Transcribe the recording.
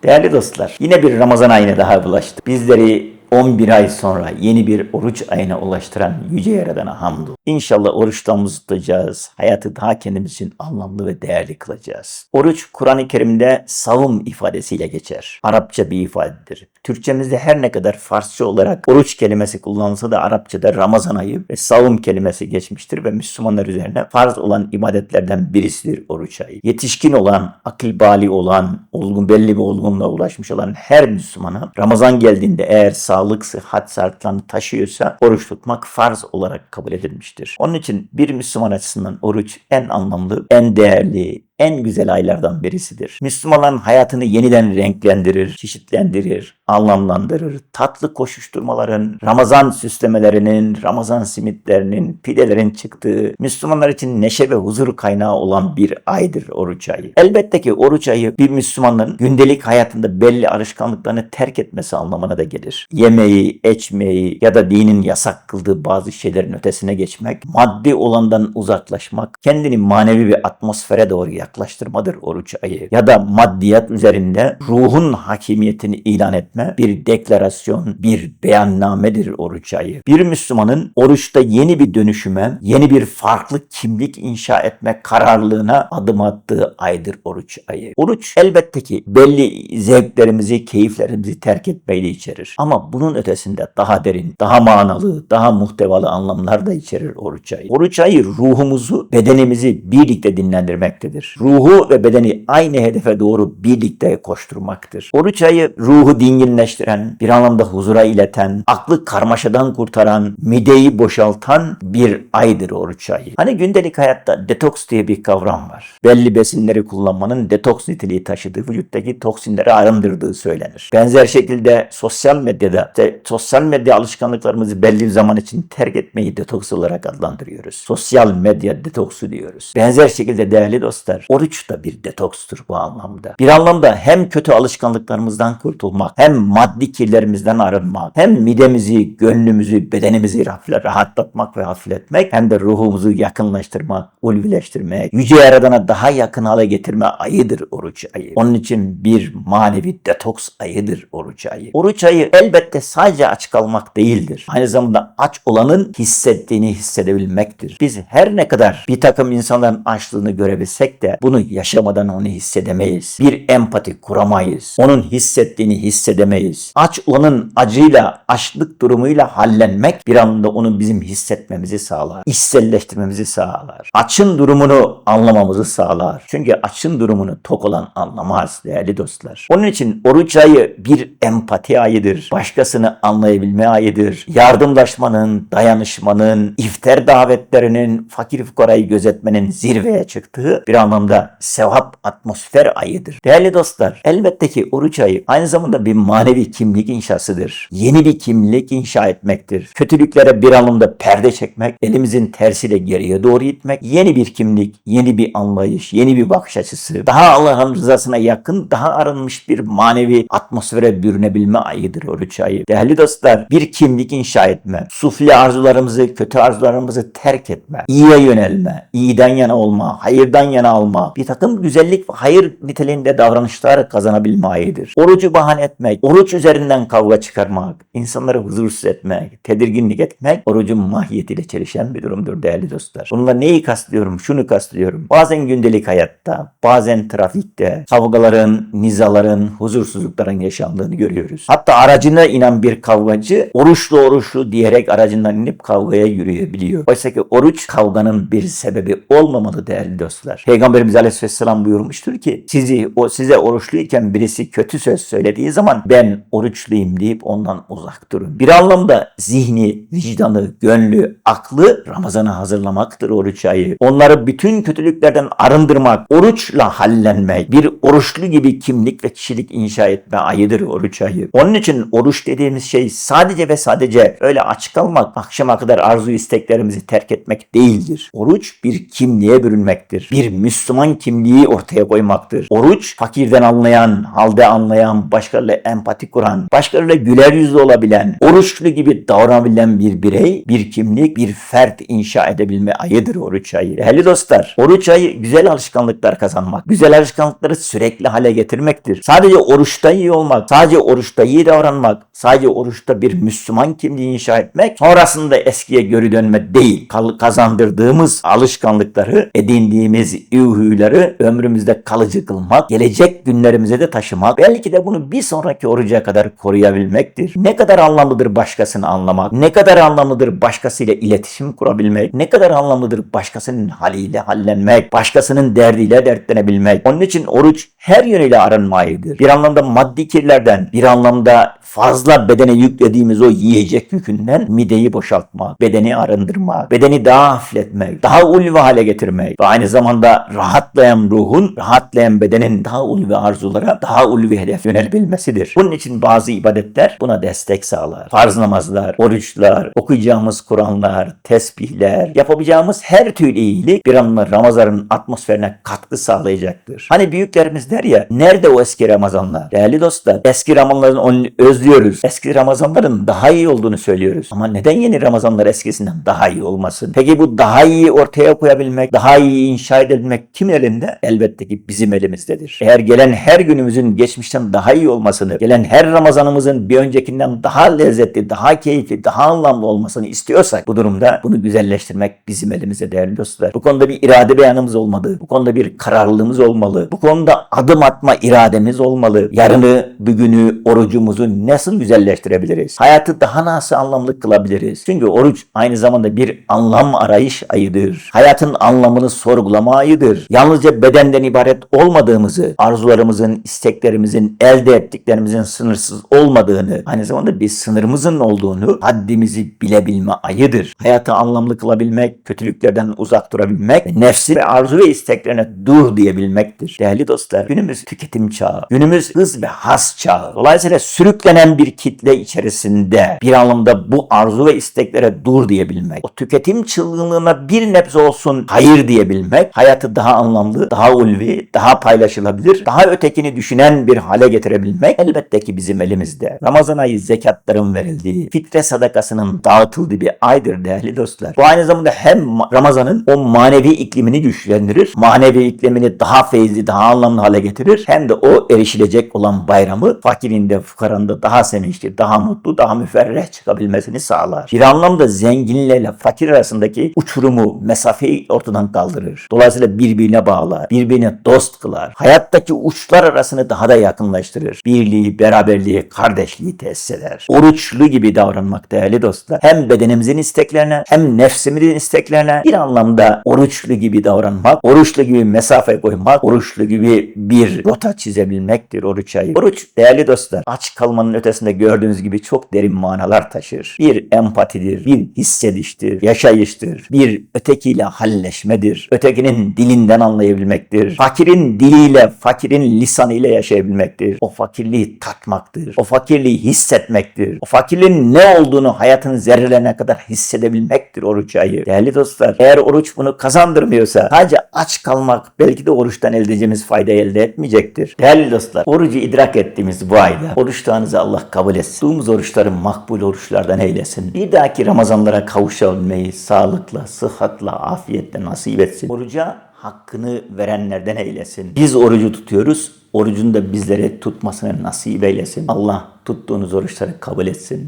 Değerli dostlar, yine bir Ramazan ayına daha bulaştık. Bizleri 11 ay sonra yeni bir oruç ayına ulaştıran Yüce Yaradan'a hamdolsun. İnşallah oruçtan tutacağız. Hayatı daha kendimiz için anlamlı ve değerli kılacağız. Oruç, Kur'an-ı Kerim'de savun ifadesiyle geçer. Arapça bir ifadedir. Türkçemizde her ne kadar Farsça olarak oruç kelimesi kullanılsa da Arapçada Ramazan ayı ve savun kelimesi geçmiştir ve Müslümanlar üzerine farz olan ibadetlerden birisidir oruç ayı. Yetişkin olan, akıl bali olan, belli bir olgunluğa ulaşmış olan her Müslümana Ramazan geldiğinde eğer sağlık, sıhhat şartlarını taşıyorsa oruç tutmak farz olarak kabul edilmiştir. Onun için bir Müslüman açısından oruç en anlamlı, en değerli, en güzel aylardan birisidir. Müslümanların hayatını yeniden renklendirir, çeşitlendirir, anlamlandırır. Tatlı koşuşturmaların, Ramazan süslemelerinin, Ramazan simitlerinin, pidelerin çıktığı, Müslümanlar için neşe ve huzur kaynağı olan bir aydır oruç ayı. Elbette ki oruç ayı bir Müslümanın gündelik hayatında belli alışkanlıklarını terk etmesi anlamına da gelir. Yemeği, içmeyi ya da dinin yasak kıldığı bazı şeylerin ötesine geçmek, maddi olandan uzaklaşmak, kendini manevi bir atmosfere doğru yaklaştırmadır oruç ayı. Ya da maddiyat üzerinde ruhun hakimiyetini ilan etme bir deklarasyon, bir beyannamedir oruç ayı. Bir Müslümanın oruçta yeni bir dönüşüme, yeni bir farklı kimlik inşa etme kararlılığına adım attığı aydır oruç ayı. Oruç elbette ki belli zevklerimizi, keyiflerimizi terk etmeyi de içerir. Ama bunun ötesinde daha derin, daha manalı, daha muhtevalı anlamlar da içerir oruç ayı. Oruç ayı ruhumuzu, bedenimizi birlikte dinlendirmektedir. Ruhu ve bedeni aynı hedefe doğru birlikte koşturmaktır. Oruç ayı ruhu dinginleştiren, bir anlamda huzura ileten, aklı karmaşadan kurtaran, mideyi boşaltan bir aydır oruç ayı. Hani gündelik hayatta detoks diye bir kavram var. Belli besinleri kullanmanın detoks niteliği taşıdığı, vücuttaki toksinleri arındırdığı söylenir. Benzer şekilde sosyal medya alışkanlıklarımızı belli bir zaman için terk etmeyi detoks olarak adlandırıyoruz. Sosyal medya detoksu diyoruz. Benzer şekilde değerli dostlar, oruç da bir detokstur bu anlamda. Bir anlamda hem kötü alışkanlıklarımızdan kurtulmak, hem maddi kirlerimizden arınmak, hem midemizi, gönlümüzü, bedenimizi rahatlatmak ve hafifletmek, hem de ruhumuzu yakınlaştırmak, ulvileştirmek, Yüce Yaradan'a daha yakın hale getirme ayıdır oruç ayı. Onun için bir manevi detoks ayıdır oruç ayı. Oruç ayı elbette sadece aç kalmak değildir. Aynı zamanda aç olanın hissettiğini hissedebilmektir. Biz her ne kadar bir takım insanların açlığını görebilsek de bunu yaşamadan onu hissedemeyiz. Bir empati kuramayız. Onun hissettiğini hissedemeyiz. Aç olanın acıyla, açlık durumuyla hallenmek bir anda onu bizim hissetmemizi sağlar. İçselleştirmemizi sağlar. Açın durumunu anlamamızı sağlar. Çünkü açın durumunu tok olan anlamaz değerli dostlar. Onun için oruç ayı bir empati ayıdır. Başkasını anlayabilme ayıdır. Yardımlaşmanın, dayanışmanın, iftar davetlerinin, fakir fukarayı gözetmenin zirveye çıktığı bir anlamda sevap atmosfer ayıdır. Değerli dostlar, elbette ki oruç ayı aynı zamanda bir manevi kimlik inşasıdır. Yeni bir kimlik inşa etmektir. Kötülüklere bir anlamda perde çekmek, elimizin tersiyle geriye doğru itmek, yeni bir kimlik, yeni bir anlayış, yeni bir bakış açısı, daha Allah'ın rızasına yakın, daha arınmış bir manevi atmosfere bürünebilme ayıdır oruç ayı. Değerli dostlar, bir kimlik inşa etme, sufli arzularımızı, kötü arzularımızı terk etme, iyiye yönelme, iyiden yana olma, hayırdan yana alma, bir takım güzellik ve hayır niteliğinde davranışlar kazanabilme ayıdır. Orucu bahane etmek, oruç üzerinden kavga çıkarmak, insanları huzursuz etmek, tedirginlik etmek, orucun mahiyetiyle çelişen bir durumdur değerli dostlar. Bununla neyi kastediyorum? Şunu kastediyorum. Bazen gündelik hayatta, bazen trafikte kavgaların, nizaların, huzursuzlukların yaşandığını görüyoruz. Hatta aracına inen bir kavgacı oruçlu diyerek aracından inip kavgaya yürüyebiliyor. Oysa ki oruç kavganın bir sebebi olmamalı değerli dostlar. Peygamberimiz Aleyhisselam buyurmuştur ki size oruçluyken birisi kötü söz söylediği zaman ben oruçluyum deyip ondan uzak durun. Bir anlamda zihni, vicdanı, gönlü, aklı Ramazan'a hazırlamaktır oruç ayı. Onları bütün kötülüklerden arındırmak, oruçla hallenmek, bir oruçlu gibi kimlik ve kişilik inşa etme ayıdır oruç ayı. Onun için oruç dediğimiz şey sadece ve sadece öyle aç kalmak, akşama kadar arzu isteklerimizi terk etmek değildir. Oruç bir kimliğe bürünmektir. Bir Müslüman Müslüman kimliği ortaya koymaktır. Oruç, fakirden anlayan, halde anlayan, başkalarıyla empati kuran, başkalarıyla güler yüzlü olabilen, oruçlu gibi davranabilen bir birey, bir kimlik, bir fert inşa edebilme ayıdır oruç ayı. Değerli dostlar, oruç ayı güzel alışkanlıklar kazanmak, güzel alışkanlıkları sürekli hale getirmektir. Sadece oruçta iyi olmak, sadece oruçta iyi davranmak, sadece oruçta bir Müslüman kimliği inşa etmek, sonrasında eskiye geri dönme değil. Kazandırdığımız alışkanlıkları, edindiğimiz huyları ömrümüzde kalıcı kılmak, gelecek günlerimize de taşımak, belki de bunu bir sonraki oruca kadar koruyabilmektir. Ne kadar anlamlıdır başkasını anlamak, ne kadar anlamlıdır başkasıyla iletişim kurabilmek, ne kadar anlamlıdır başkasının haliyle hallenmek, başkasının derdiyle dertlenebilmek. Onun için oruç her yönüyle arınmayıdır. Bir anlamda maddi kirlerden, bir anlamda fazla bedene yüklediğimiz o yiyecek yükünden mideyi boşaltmak, bedeni arındırmak, bedeni daha hafifletmek, daha ulvi hale getirmek ve aynı zamanda rahatlayan ruhun, rahatlayan bedenin daha ulvi arzulara, daha ulvi hedef yönelebilmesidir. Bunun için bazı ibadetler buna destek sağlar. Farz namazlar, oruçlar, okuyacağımız Kur'anlar, tesbihler, yapabileceğimiz her türlü iyilik bir anlamda Ramazan'ın atmosferine katkı sağlayacaktır. Hani büyüklerimiz der ya, nerede o eski Ramazanlar? Değerli dostlar, eski Ramazanların onu özlüyoruz. Eski Ramazanların daha iyi olduğunu söylüyoruz. Ama neden yeni Ramazanlar eskisinden daha iyi olmasın? Peki bu daha iyi ortaya koyabilmek, daha iyi inşa edebilmek kimin elinde? Elbette ki bizim elimizdedir. Eğer gelen her günümüzün geçmişten daha iyi olmasını, gelen her Ramazanımızın bir öncekinden daha lezzetli, daha keyifli, daha anlamlı olmasını istiyorsak bu durumda bunu güzelleştirmek bizim elimizde değerli dostlar. Bu konuda bir irade beyanımız olmalı. Bu konuda bir kararlılığımız olmalı. Bu konuda adım atma irademiz olmalı. Yarını, bugünü, orucumuzu nasıl güzelleştirebiliriz? Hayatı daha nasıl anlamlı kılabiliriz? Çünkü oruç aynı zamanda bir anlam arayış ayıdır. Hayatın anlamını sorgulama ayıdır. Yalnızca bedenden ibaret olmadığımızı, arzularımızın, isteklerimizin, elde ettiklerimizin sınırsız olmadığını, aynı zamanda bir sınırımızın olduğunu, haddimizi bilebilme ayıdır. Hayatı anlamlı kılabilmek, kötülüklerden uzak durabilmek, nefsi ve arzu ve isteklerine dur diyebilmektir. Değerli dostlar, günümüz tüketim çağı, günümüz hız ve has çağı. Dolayısıyla sürüklenen bir kitle içerisinde bir anlamda bu arzu ve isteklere dur diyebilmek, o tüketim çılgınlığına bir nebze olsun hayır diyebilmek, hayatı daha anlamlı, daha ulvi, daha paylaşılabilir, daha ötekini düşünen bir hale getirebilmek elbette ki bizim elimizde. Ramazan ayı zekatların verildiği, fitre sadakasının dağıtıldığı bir aydır değerli dostlar. Bu aynı zamanda hem Ramazan'ın o manevi iklimini güçlendirir, manevi iklimini daha feyizli, daha anlamlı hale getirir, hem de o erişilecek olan bayramı fakirinde, fukaranda daha sevinçli, daha mutlu, daha müferreh çıkabilmesini sağlar. Bir anlamda zenginlerle fakir arasındaki uçurumu, mesafeyi ortadan kaldırır. Dolayısıyla birbirine bağlar, birbirine dost kılar. Hayattaki uçlar arasını daha da yakınlaştırır. Birliği, beraberliği, kardeşliği tesis eder. Oruçlu gibi davranmak değerli dostlar. Hem bedenimizin isteklerine, hem nefsimizin isteklerine bir anlamda oruçlu gibi davranmak, oruçlu gibi mesafe koymak, oruçlu gibi bir rota çizebilmektir oruç ayı. Oruç değerli dostlar, aç kalmanın ötesinde gördüğünüz gibi çok derin manalar taşır. Bir empatidir, bir hissediştir, yaşayıştır, bir ötekiyle halleşmedir, ötekinin dilinden anlayabilmektir, fakirin diliyle, fakirin lisanıyla yaşayabilmektir, o fakirliği tatmaktır, o fakirliği hissetmektir, o fakirliğin ne olduğunu hayatın zerrelerine kadar hissedebilmektir oruç ayı. Değerli dostlar, eğer oruç bunu kazandırmıyorsa sadece aç kalmak belki de oruçtan elde edeceğimiz faydayı elde etmeyecektir. Değerli dostlar, orucu idrak ettiğimiz bu ayda oruçlarınızı Allah kabul etsin. Tuttuğumuz oruçları makbul oruçlardan eylesin. Bir dahaki Ramazanlara kavuşabilmeyi sağlıkla, sıhhatle, afiyetle nasip etsin. Oruca hakkını verenlerden eylesin. Biz orucu tutuyoruz. Orucun da bizlere tutmasını nasip eylesin. Allah tuttuğunuz oruçları kabul etsin.